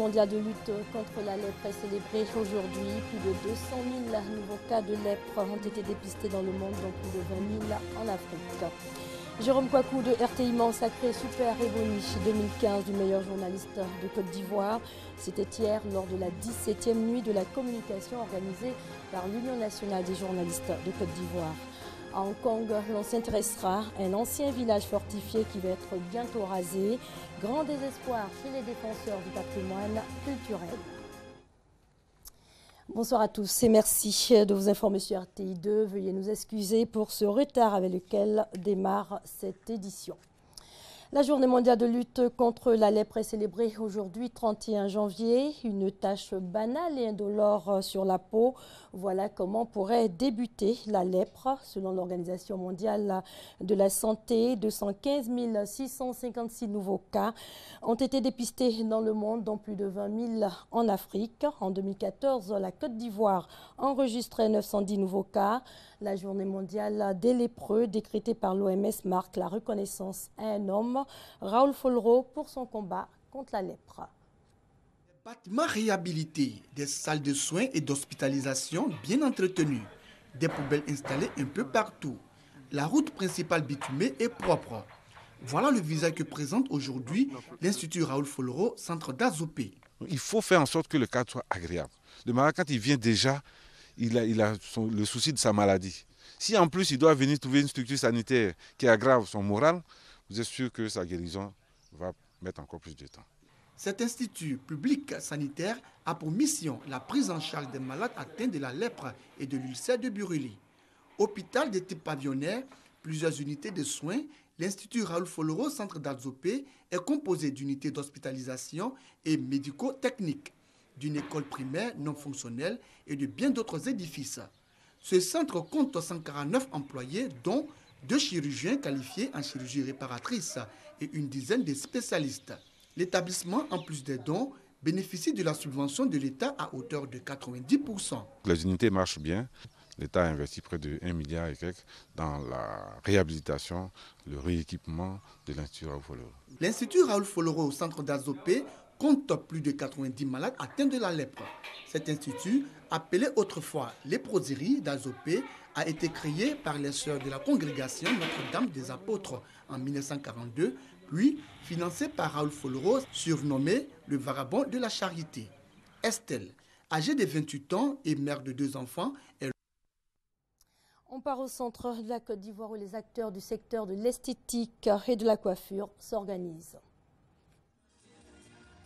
mondiale de lutte contre la lèpre est célébrée aujourd'hui. Plus de 200 000 nouveaux cas de lèpre ont été dépistés dans le monde, dont plus de 20 000 en Afrique. Jérôme Kouakou de RTI Mans sacré Super Ebony 2015 du meilleur journaliste de Côte d'Ivoire. C'était hier lors de la 17e nuit de la communication organisée par l'Union nationale des journalistes de Côte d'Ivoire. À Hong Kong, l'on s'intéressera à un ancien village fortifié qui va être bientôt rasé. Grand désespoir chez les défenseurs du patrimoine culturel. Bonsoir à tous et merci de vous informer sur RTI 2. Veuillez nous excuser pour ce retard avec lequel démarre cette édition. La journée mondiale de lutte contre la lèpre est célébrée aujourd'hui, 31 janvier. Une tache banale et indolore sur la peau. Voilà comment pourrait débuter la lèpre. Selon l'Organisation mondiale de la santé, 215 656 nouveaux cas ont été dépistés dans le monde, dont plus de 20 000 en Afrique. En 2014, la Côte d'Ivoire enregistrait 910 nouveaux cas. La journée mondiale des lépreux, décrétée par l'OMS, marque la reconnaissance à un homme, Raoul Follereau, pour son combat contre la lèpre. Des bâtiments réhabilités, des salles de soins et d'hospitalisation bien entretenues, des poubelles installées un peu partout. La route principale bitumée est propre. Voilà le visage que présente aujourd'hui l'Institut Raoul Follereau, centre d'Azopé. Il faut faire en sorte que le cadre soit agréable. De manière, quand il vient déjà, il a le souci de sa maladie. Si en plus il doit venir trouver une structure sanitaire qui aggrave son moral, vous êtes sûr que sa guérison va mettre encore plus de temps. Cet institut public sanitaire a pour mission la prise en charge des malades atteints de la lèpre et de l'ulcère de Buruli. Hôpital de type pavillonnaire, plusieurs unités de soins, l'Institut Raoul Follereau, centre d'Azopé, est composé d'unités d'hospitalisation et médico-techniques, d'une école primaire non fonctionnelle et de bien d'autres édifices. Ce centre compte 149 employés, dont 2 chirurgiens qualifiés en chirurgie réparatrice et une dizaine de spécialistes. L'établissement, en plus des dons, bénéficie de la subvention de l'État à hauteur de 90%. Les unités marchent bien. L'État a investi près de 1 milliard et quelques dans la réhabilitation, le rééquipement de l'Institut Raoul Follereau. L'Institut Raoul Follereau, au centre d'Azopé, compte plus de 90 malades atteints de la lèpre. Cet institut, appelé autrefois léproserie d'Azopé, a été créé par les sœurs de la congrégation Notre-Dame des Apôtres en 1942, puis financé par Raoul Follereau, surnommé le vagabond de la charité. Estelle, âgée de 28 ans et mère de 2 enfants, est... On part au centre de la Côte d'Ivoire où les acteurs du secteur de l'esthétique et de la coiffure s'organisent.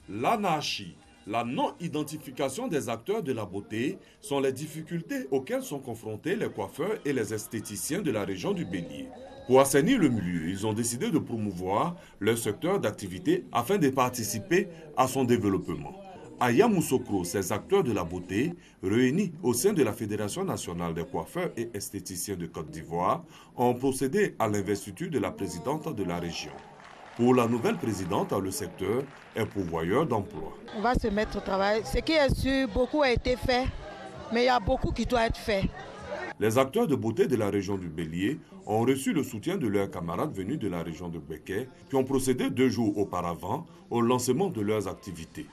L'anarchie, la non-identification des acteurs de la beauté sont les difficultés auxquelles sont confrontés les coiffeurs et les esthéticiens de la région du Bélier. Pour assainir le milieu, ils ont décidé de promouvoir leur secteur d'activité afin de participer à son développement. À Yamoussoukro, ces acteurs de la beauté, réunis au sein de la Fédération nationale des coiffeurs et esthéticiens de Côte d'Ivoire, ont procédé à l'investiture de la présidente de la région. Pour la nouvelle présidente, le secteur est pourvoyeur d'emplois. On va se mettre au travail. Ce qui est sûr, beaucoup a été fait, mais il y a beaucoup qui doit être fait. Les acteurs de beauté de la région du Bélier ont reçu le soutien de leurs camarades venus de la région de Béquet, qui ont procédé 2 jours auparavant au lancement de leurs activités.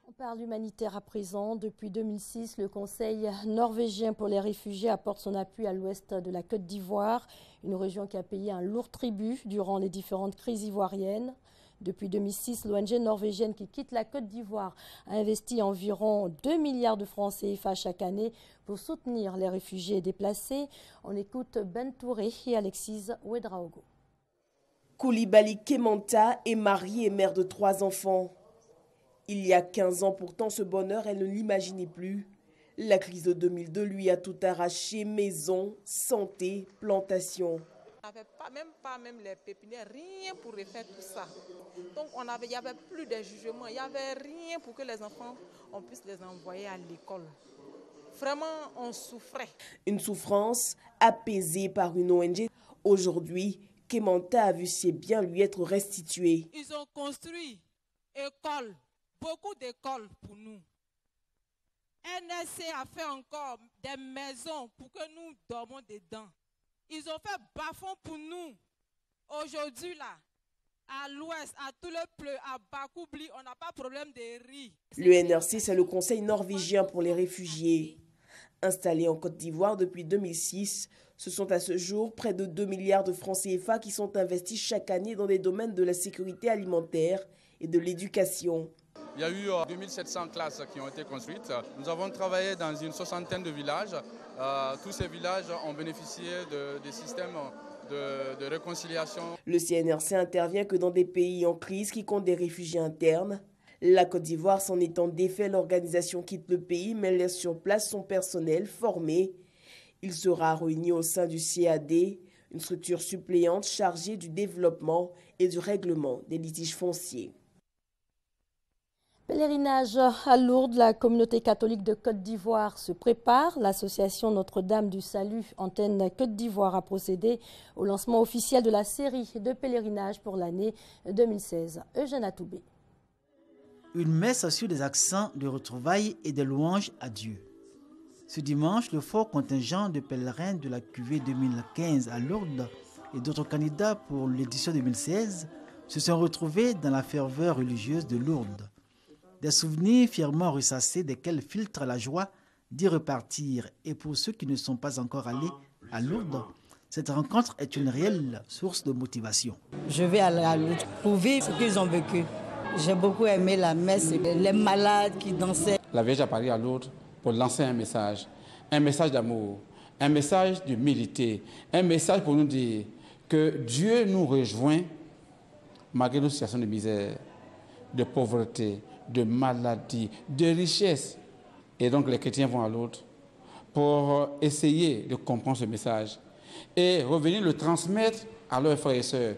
On parle humanitaire à présent. Depuis 2006, le Conseil norvégien pour les réfugiés apporte son appui à l'ouest de la Côte d'Ivoire, une région qui a payé un lourd tribut durant les différentes crises ivoiriennes. Depuis 2006, l'ONG norvégienne qui quitte la Côte d'Ivoire a investi environ 2 milliards de francs CFA chaque année pour soutenir les réfugiés déplacés. On écoute Ben Touré et Alexis Ouedraogo. Koulibaly Kemanta est mariée et mère de 3 enfants. Il y a 15 ans pourtant, ce bonheur, elle ne l'imaginait plus. La crise de 2002 lui a tout arraché, maison, santé, plantation. On n'avait pas même les pépinières, rien pour refaire tout ça. Donc il n'y avait plus de jugement, il n'y avait rien pour que les enfants, on puisse les envoyer à l'école. Vraiment, on souffrait. Une souffrance apaisée par une ONG. Aujourd'hui, Kemanta a vu ses biens lui être restitués. Ils ont construit école, beaucoup d'écoles pour nous. NSC a fait encore des maisons pour que nous dormions dedans. Ils ont fait bas-fond pour nous. Aujourd'hui, là, À l'ouest, à Toulepleu, à Bakoubli, on n'a pas de problème de riz. Le NRC, c'est le Conseil norvégien pour les réfugiés. Installé en Côte d'Ivoire depuis 2006, ce sont à ce jour près de 2 milliards de francs CFA qui sont investis chaque année dans les domaines de la sécurité alimentaire et de l'éducation. Il y a eu 2700 classes qui ont été construites. Nous avons travaillé dans une soixantaine de villages. Tous ces villages ont bénéficié des systèmes de réconciliation. Le CNRC intervient que dans des pays en crise qui comptent des réfugiés internes. La Côte d'Ivoire s'en étant défait, l'organisation quitte le pays mais laisse sur place son personnel formé. Il sera réuni au sein du CAD, une structure suppléante chargée du développement et du règlement des litiges fonciers. Pèlerinage à Lourdes, la communauté catholique de Côte d'Ivoire se prépare. L'association Notre-Dame du Salut, antenne Côte d'Ivoire, a procédé au lancement officiel de la série de pèlerinages pour l'année 2016. Eugène Atoubé. Une messe sur des accents de retrouvailles et de louanges à Dieu. Ce dimanche, le fort contingent de pèlerins de la cuvée 2015 à Lourdes et d'autres candidats pour l'édition 2016 se sont retrouvés dans la ferveur religieuse de Lourdes. Des souvenirs fièrement ressassés desquels filtre la joie d'y repartir. Et pour ceux qui ne sont pas encore allés à Lourdes, cette rencontre est une réelle source de motivation. Je vais aller à Lourdes pour vivre ce qu'ils ont vécu. J'ai beaucoup aimé la messe, les malades qui dansaient. La Vierge a parlé à Lourdes pour lancer un message d'amour, un message d'humilité, un message pour nous dire que Dieu nous rejoint malgré nos situations de misère, de pauvreté, de maladie, de richesse. Et donc les chrétiens vont à Lourdes pour essayer de comprendre ce message et revenir le transmettre à leurs frères et sœurs.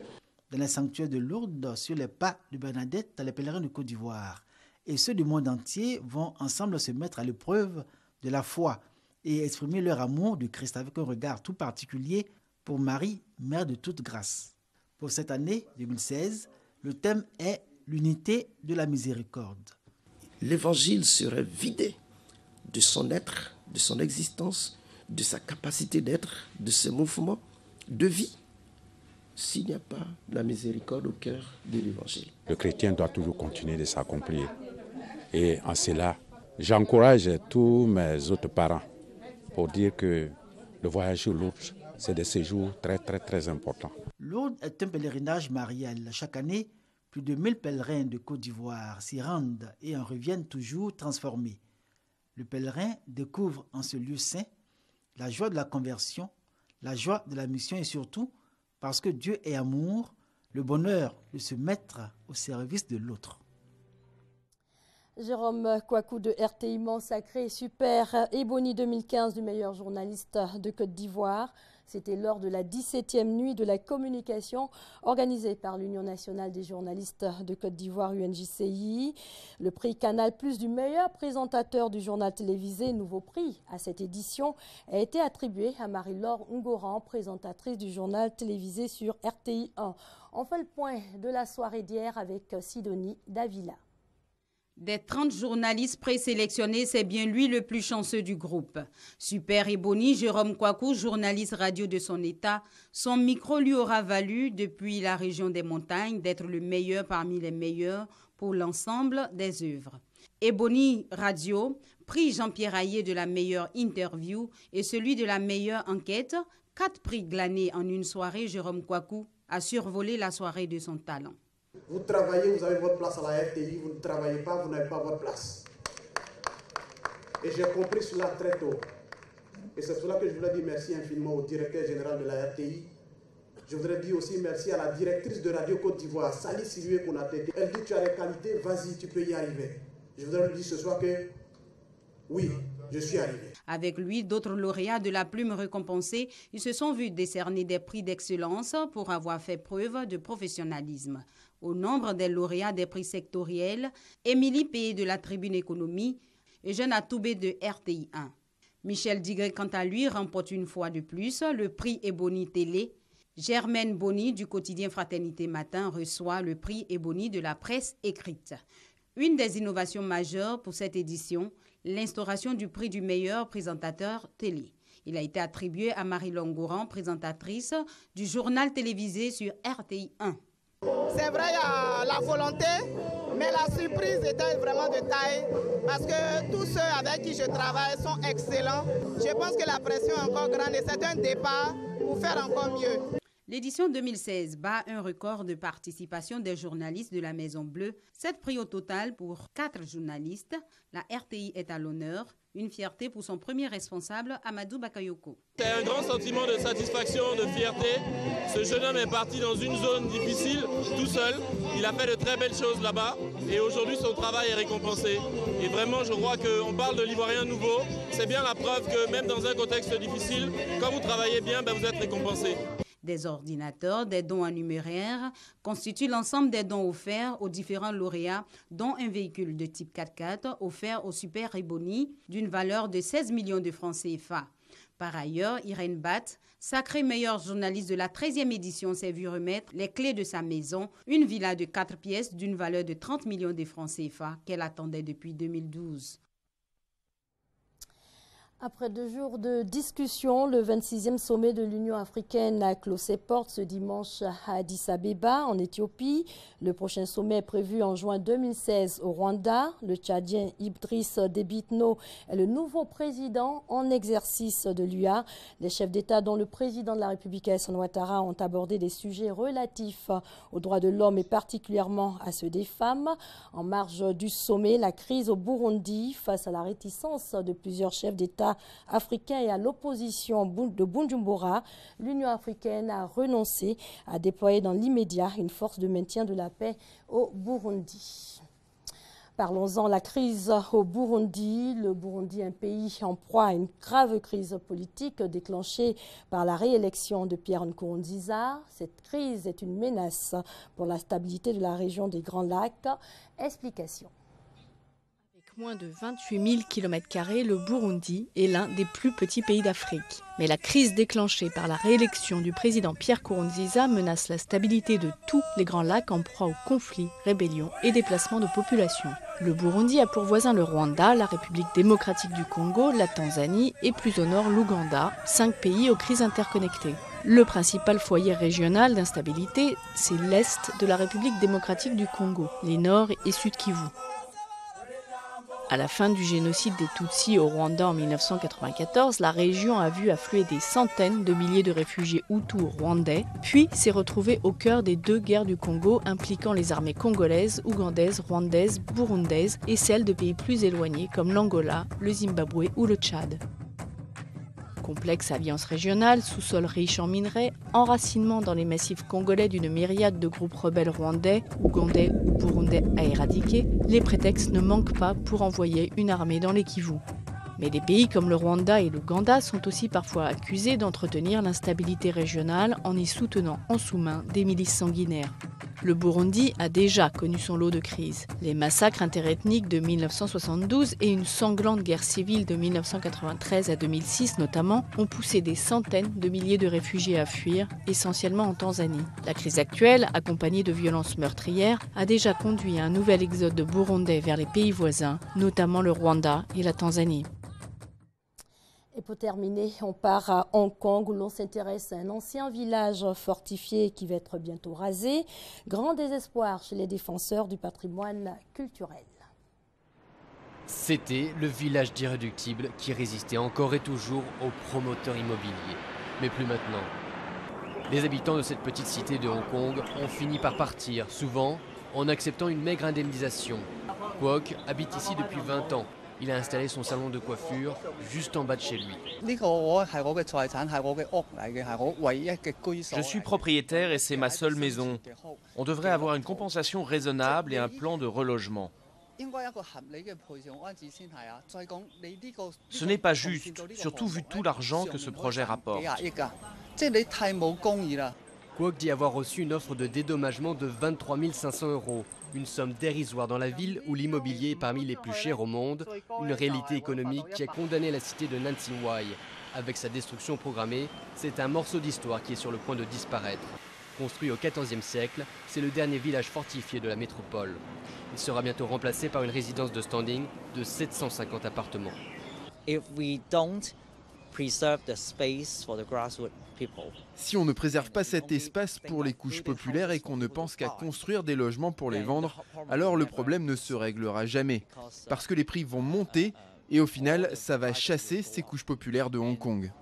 Dans les sanctuaires de Lourdes, sur les pas de Bernadette, les pèlerins de Côte d'Ivoire et ceux du monde entier vont ensemble se mettre à l'épreuve de la foi et exprimer leur amour du Christ avec un regard tout particulier pour Marie, Mère de toute grâce. Pour cette année 2016, le thème est l'unité de la miséricorde. L'évangile serait vidé de son être, de son existence, de sa capacité d'être, de ses mouvements de vie, s'il n'y a pas la miséricorde au cœur de l'évangile. Le chrétien doit toujours continuer de s'accomplir. Et en cela, j'encourage tous mes autres parents pour dire que le voyage sur Lourdes, c'est des séjours très importants. Lourdes est un pèlerinage marial. Chaque année, plus de 1000 pèlerins de Côte d'Ivoire s'y rendent et en reviennent toujours transformés. Le pèlerin découvre en ce lieu saint la joie de la conversion, la joie de la mission et surtout, parce que Dieu est amour, le bonheur de se mettre au service de l'autre. Jérôme Kouakou de RTI Sacré Super Ebony 2015 du meilleur journaliste de Côte d'Ivoire. C'était lors de la 17e nuit de la communication organisée par l'Union nationale des journalistes de Côte d'Ivoire, UNJCI. Le prix Canal+ du meilleur présentateur du journal télévisé, nouveau prix à cette édition, a été attribué à Marie-Laure Ngoran, présentatrice du journal télévisé sur RTI 1. On fait le point de la soirée d'hier avec Sidonie Davila. Des 30 journalistes présélectionnés, c'est bien lui le plus chanceux du groupe. Super Ebony, Jérôme Kouakou, journaliste radio de son état, son micro lui aura valu, depuis la région des montagnes, d'être le meilleur parmi les meilleurs pour l'ensemble des œuvres. Ebony Radio, prix Jean-Pierre Hayé de la meilleure interview et celui de la meilleure enquête, 4 prix glanés en une soirée. Jérôme Kouakou a survolé la soirée de son talent. Vous travaillez, vous avez votre place à la RTI, vous ne travaillez pas, vous n'avez pas votre place. Et j'ai compris cela très tôt. Et c'est pour cela que je voudrais dire merci infiniment au directeur général de la RTI. Je voudrais dire aussi merci à la directrice de Radio Côte d'Ivoire, Sali Silué Konaté. Elle dit tu as les qualités, vas-y, tu peux y arriver. Je voudrais lui dire ce soir que oui, je suis arrivé. Avec lui, d'autres lauréats de la plume récompensés, ils se sont vus décerner des prix d'excellence pour avoir fait preuve de professionnalisme. Au nombre des lauréats des prix sectoriels, Émilie Payé de la Tribune Économie et Jeune Atoubé de RTI 1. Michel Digré, quant à lui, remporte une fois de plus le prix Ebony Télé. Germaine Bonny du quotidien Fraternité Matin reçoit le prix Ebony de la presse écrite. Une des innovations majeures pour cette édition, l'instauration du prix du meilleur présentateur télé. Il a été attribué à Marie-Laure Ngoran, présentatrice du journal télévisé sur RTI 1. C'est vrai, il y a la volonté, mais la surprise était vraiment de taille parce que tous ceux avec qui je travaille sont excellents. Je pense que la pression est encore grande et c'est un départ pour faire encore mieux. L'édition 2016 bat un record de participation des journalistes de la Maison Bleue. 7 prix au total pour 4 journalistes. La RTI est à l'honneur. Une fierté pour son premier responsable, Amadou Bakayoko. C'est un grand sentiment de satisfaction, de fierté. Ce jeune homme est parti dans une zone difficile, tout seul. Il a fait de très belles choses là-bas. Et aujourd'hui, son travail est récompensé. Et vraiment, je crois qu'on parle de l'Ivoirien nouveau. C'est bien la preuve que même dans un contexte difficile, quand vous travaillez bien, vous êtes récompensé. Des ordinateurs, des dons en numéraire constituent l'ensemble des dons offerts aux différents lauréats, dont un véhicule de type 4x4 offert au Super Ebony d'une valeur de 16 millions de francs CFA. Par ailleurs, Irène Batt, sacrée meilleure journaliste de la 13e édition, s'est vue remettre les clés de sa maison, une villa de 4 pièces d'une valeur de 30 millions de francs CFA qu'elle attendait depuis 2012. Après 2 jours de discussion, le 26e sommet de l'Union africaine a clos ses portes ce dimanche à Addis Abeba, en Éthiopie. Le prochain sommet est prévu en juin 2016 au Rwanda. Le Tchadien Idriss Déby Itno est le nouveau président en exercice de l'UA. Les chefs d'État, dont le président de la République Alassane Ouattara, ont abordé des sujets relatifs aux droits de l'homme et particulièrement à ceux des femmes. En marge du sommet, la crise au Burundi face à la réticence de plusieurs chefs d'État africains et à l'opposition de Bujumbura, l'Union africaine a renoncé à déployer dans l'immédiat une force de maintien de la paix au Burundi. Parlons-en, la crise au Burundi. Le Burundi, un pays en proie à une grave crise politique déclenchée par la réélection de Pierre Nkurunziza. Cette crise est une menace pour la stabilité de la région des Grands Lacs. Explication. Moins de 28 000 km², le Burundi est l'un des plus petits pays d'Afrique. Mais la crise déclenchée par la réélection du président Pierre Nkurunziza menace la stabilité de tous les Grands Lacs en proie aux conflits, rébellions et déplacements de population. Le Burundi a pour voisin le Rwanda, la République démocratique du Congo, la Tanzanie et plus au nord l'Ouganda, 5 pays aux crises interconnectées. Le principal foyer régional d'instabilité, c'est l'Est de la République démocratique du Congo, les Nord et Sud Kivu. À la fin du génocide des Tutsis au Rwanda en 1994, la région a vu affluer des centaines de milliers de réfugiés hutus rwandais, puis s'est retrouvée au cœur des 2 guerres du Congo impliquant les armées congolaises, ougandaises, rwandaises, burundaises et celles de pays plus éloignés comme l'Angola, le Zimbabwe ou le Tchad. Complexe alliance régionale, sous-sol riche en minerais, enracinement dans les massifs congolais d'une myriade de groupes rebelles rwandais, ougandais ou burundais à éradiquer, les prétextes ne manquent pas pour envoyer une armée dans les Kivu. Mais des pays comme le Rwanda et l'Ouganda sont aussi parfois accusés d'entretenir l'instabilité régionale en y soutenant en sous-main des milices sanguinaires. Le Burundi a déjà connu son lot de crises. Les massacres interethniques de 1972 et une sanglante guerre civile de 1993 à 2006 notamment ont poussé des centaines de milliers de réfugiés à fuir, essentiellement en Tanzanie. La crise actuelle, accompagnée de violences meurtrières, a déjà conduit à un nouvel exode de Burundais vers les pays voisins, notamment le Rwanda et la Tanzanie. Et pour terminer, on part à Hong Kong où l'on s'intéresse à un ancien village fortifié qui va être bientôt rasé. Grand désespoir chez les défenseurs du patrimoine culturel. C'était le village d'irréductibles qui résistait encore et toujours aux promoteurs immobiliers. Mais plus maintenant. Les habitants de cette petite cité de Hong Kong ont fini par partir, souvent en acceptant une maigre indemnisation. Kwok habite ici depuis 20 ans. Il a installé son salon de coiffure juste en bas de chez lui. Je suis propriétaire et c'est ma seule maison. On devrait avoir une compensation raisonnable et un plan de relogement. Ce n'est pas juste, surtout vu tout l'argent que ce projet rapporte. Kwok dit avoir reçu une offre de dédommagement de 23 500 €, une somme dérisoire dans la ville où l'immobilier est parmi les plus chers au monde, une réalité économique qui a condamné la cité de Nansinwai. Avec sa destruction programmée, c'est un morceau d'histoire qui est sur le point de disparaître. Construit au XIVe siècle, c'est le dernier village fortifié de la métropole. Il sera bientôt remplacé par une résidence de standing de 750 appartements. Si on ne préserve pas cet espace pour les couches populaires et qu'on ne pense qu'à construire des logements pour les vendre, alors le problème ne se réglera jamais. Parce que les prix vont monter et au final, ça va chasser ces couches populaires de Hong Kong.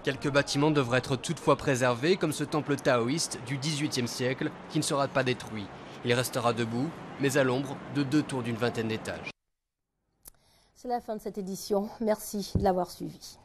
Quelques bâtiments devraient être toutefois préservés, comme ce temple taoïste du XVIIIe siècle qui ne sera pas détruit. Il restera debout, mais à l'ombre de 2 tours d'une vingtaine d'étages. C'est la fin de cette édition. Merci de l'avoir suivi.